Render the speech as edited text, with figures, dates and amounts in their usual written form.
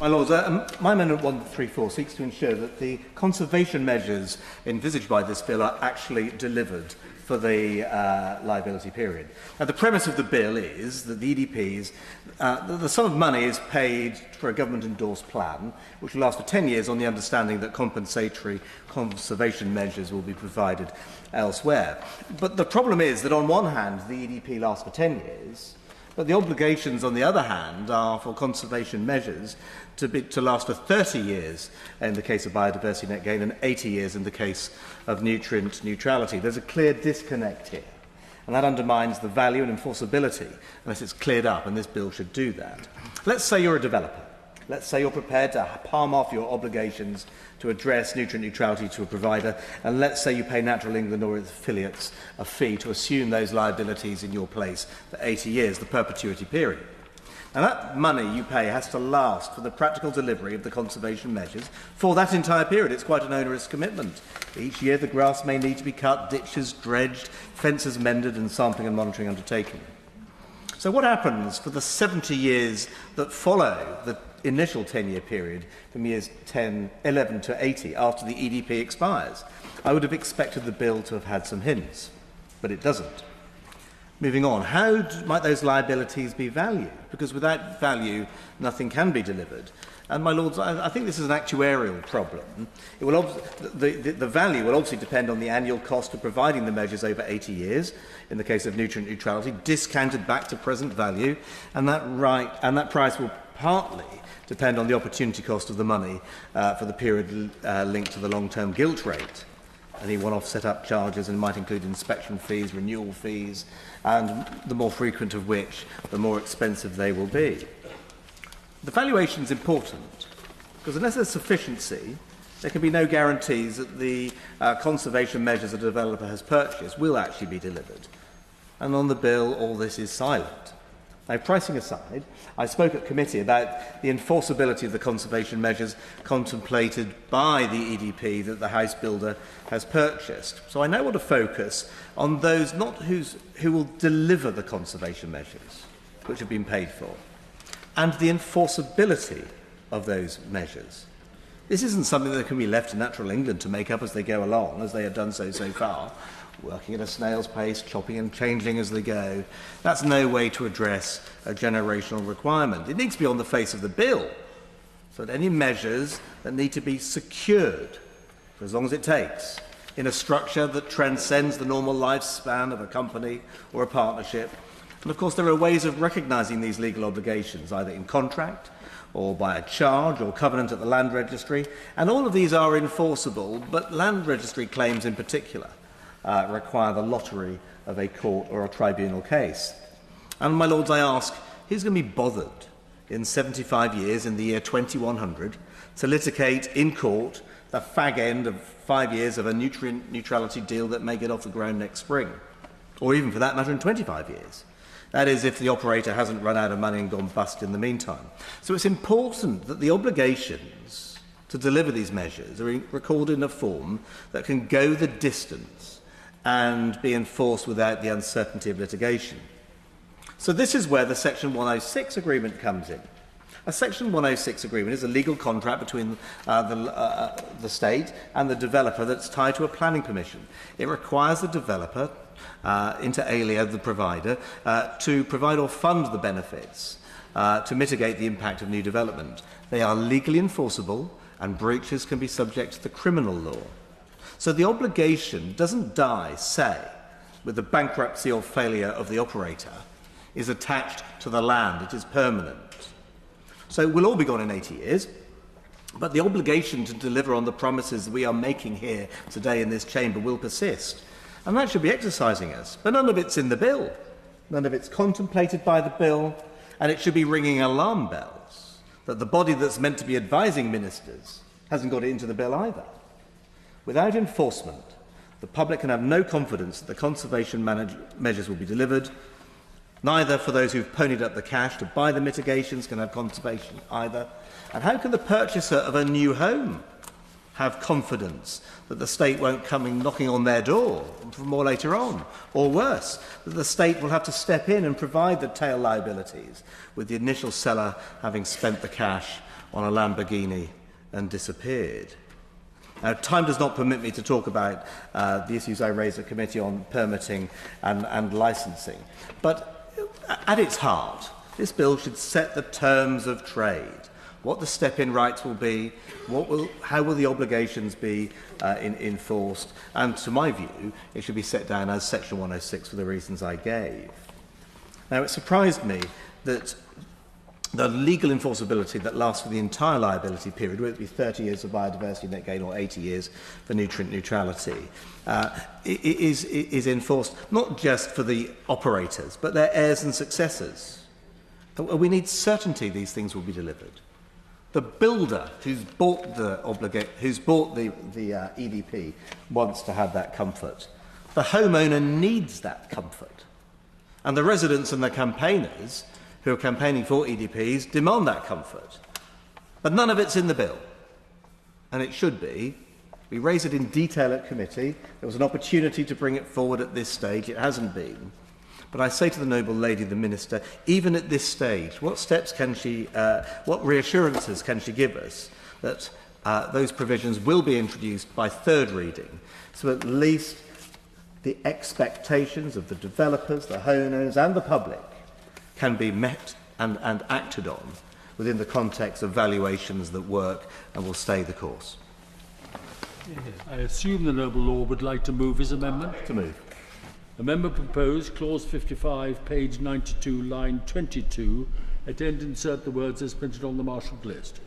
My Lords, my Amendment 134 seeks to ensure that the conservation measures envisaged by this bill are actually delivered for the liability period. Now, the premise of the bill is that the EDPs, the sum of money is paid for a government-endorsed plan, which will last for 10 years on the understanding that compensatory conservation measures will be provided elsewhere. But the problem is that on one hand, the EDP lasts for 10 years, but the obligations, on the other hand, are for conservation measures to last for 30 years in the case of biodiversity net gain and 80 years in the case of nutrient neutrality. There's a clear disconnect here, and that undermines the value and enforceability unless it's cleared up, and this bill should do that. Let's say you're a developer. Let's say you're prepared to palm off your obligations to address nutrient neutrality to a provider, and let's say you pay Natural England or its affiliates a fee to assume those liabilities in your place for 80 years, the perpetuity period. Now, that money you pay has to last for the practical delivery of the conservation measures for that entire period. It's quite an onerous commitment. Each year the grass may need to be cut, ditches dredged, fences mended, and sampling and monitoring undertaken. So what happens for the 70 years that follow the initial 10-year period from years 11 to 80 after the EDP expires? I would have expected the bill to have had some hints, but it doesn't. Moving on, how might those liabilities be valued? Because without value, nothing can be delivered. And, my Lords, I think this is an actuarial problem. It will the value will obviously depend on the annual cost of providing the measures over 80 years, in the case of nutrient neutrality, discounted back to present value, and that price will partly depend on the opportunity cost of the money for the period linked to the long-term gilt rate. Any one-off set-up charges, and might include inspection fees, renewal fees, and the more frequent of which, the more expensive they will be. The valuation is important because unless there's sufficiency, there can be no guarantees that the conservation measures a developer has purchased will actually be delivered. And on the bill, all this is silent. Now, pricing aside, I spoke at committee about the enforceability of the conservation measures contemplated by the EDP that the house builder has purchased. So I now want to focus on those not who will deliver the conservation measures, which have been paid for, and the enforceability of those measures. This isn't something that can be left to Natural England to make up as they go along, as they have done so far, working at a snail's pace, chopping and changing as they go. That's no way to address a generational requirement. It needs to be on the face of the bill, so that any measures that need to be secured, for as long as it takes, in a structure that transcends the normal lifespan of a company or a partnership. And of course there are ways of recognising these legal obligations, either in contract or by a charge or covenant at the Land Registry, and all of these are enforceable, but Land Registry claims in particular require the lottery of a court or a tribunal case. And, my Lords, I ask, who's going to be bothered in 75 years, in the year 2100, to litigate in court the fag end of 5 years of a nutrient neutrality deal that may get off the ground next spring, or even, for that matter, in 25 years? That is, if the operator hasn't run out of money and gone bust in the meantime. So it's important that the obligations to deliver these measures are recorded in a form that can go the distance and be enforced without the uncertainty of litigation. So this is where the Section 106 agreement comes in. A Section 106 agreement is a legal contract between the state and the developer that's tied to a planning permission. It requires the developer, inter alia the provider, to provide or fund the benefits to mitigate the impact of new development. They are legally enforceable, and breaches can be subject to the criminal law. So the obligation doesn't die, say, with the bankruptcy or failure of the operator, is attached to the land. It is permanent. So we'll all be gone in 80 years, but the obligation to deliver on the promises that we are making here today in this chamber will persist. And that should be exercising us. But none of it's in the bill. None of it's contemplated by the bill, and it should be ringing alarm bells that the body that's meant to be advising ministers hasn't got it into the bill either. Without enforcement, the public can have no confidence that the conservation measures will be delivered. Neither for those who've ponied up the cash to buy the mitigations can have conservation either. And how can the purchaser of a new home have confidence that the state won't come knocking on their door for more later on, or worse, that the state will have to step in and provide the tail liabilities, with the initial seller having spent the cash on a Lamborghini and disappeared. Now, time does not permit me to talk about the issues I raised at committee on permitting and licensing, but at its heart, this bill should set the terms of trade. What the step-in rights will be, how will the obligations be enforced, and to my view, it should be set down as Section 106 for the reasons I gave. Now, it surprised me that the legal enforceability that lasts for the entire liability period, whether it be 30 years for biodiversity net gain or 80 years for nutrient neutrality, is enforced not just for the operators, but their heirs and successors. We need certainty these things will be delivered. The builder who's bought the EDP wants to have that comfort. The homeowner needs that comfort. And the residents and the campaigners who are campaigning for EDPs demand that comfort. But none of it's in the bill. And it should be. We raised it in detail at committee. There was an opportunity to bring it forward at this stage. It hasn't been. But I say to the noble lady, the Minister, even at this stage, what steps can she, what reassurances can she give us that those provisions will be introduced by third reading, so at least the expectations of the developers, the homeowners and the public can be met and acted on within the context of valuations that work and will stay the course. I assume the noble lord would like to move his amendment? To move. The member proposed clause 55, page 92, line 22, and insert the words as printed on the marshalled list.